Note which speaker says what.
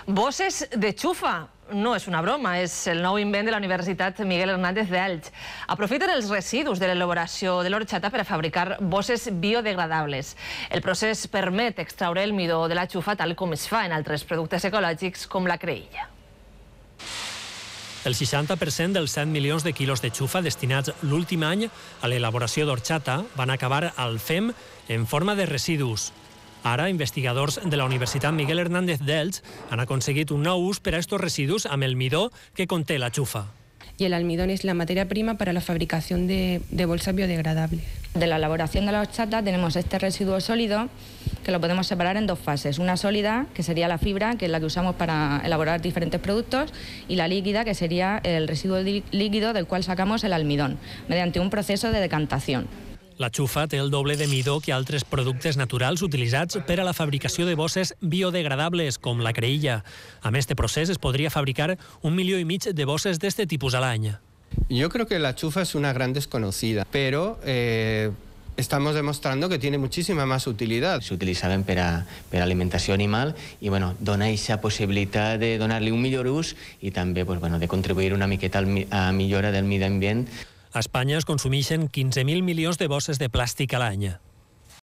Speaker 1: Bosses de xufa. No és una broma, és el nou invent de la Universitat Miguel Hernández d'Elx. Aprofiten els residus de l'elaboració de l'horchata per a fabricar bosses biodegradables. El procés permet extraure el midó de la xufa tal com es fa en altres productes ecològics com la creïlla.
Speaker 2: El 60% dels 7 milions de quilos de xufa destinats l'últim any a l'elaboració d'horchata van acabar al FEM en forma de residus. Ara, investigadors de la Universitat Miguel Hernández d'Elx han aconseguit un nou ús per a estos residus amb el midó que conté la xufa.
Speaker 3: Y el almidón es la materia prima para la fabricación de bolsas biodegradables.
Speaker 4: De la elaboración de la horchata tenemos este residuo sólido que lo podemos separar en dos fases. Una sólida, que sería la fibra, que es la que usamos para elaborar diferentes productos, y la líquida, que sería el residuo líquido del cual sacamos el almidón, mediante un proceso de decantación.
Speaker 2: La xufa té el doble de midó que altres productes naturals utilitzats per a la fabricació de bosses biodegradables, com la creïlla. Amb este procés es podria fabricar 1,5 milions de bosses d'este tipus a l'any.
Speaker 5: Yo creo que la chufa es una gran desconocida, pero estamos demostrando que tiene muchísima más utilidad.
Speaker 6: S'utilitzaven per a alimentació animal i dona aquesta possibilitat de donar-li un millor ús i també de contribuir una miqueta a millora del medi ambient.
Speaker 2: A Espanya es consumeixen 15.000 milions de bosses de plàstic a l'any.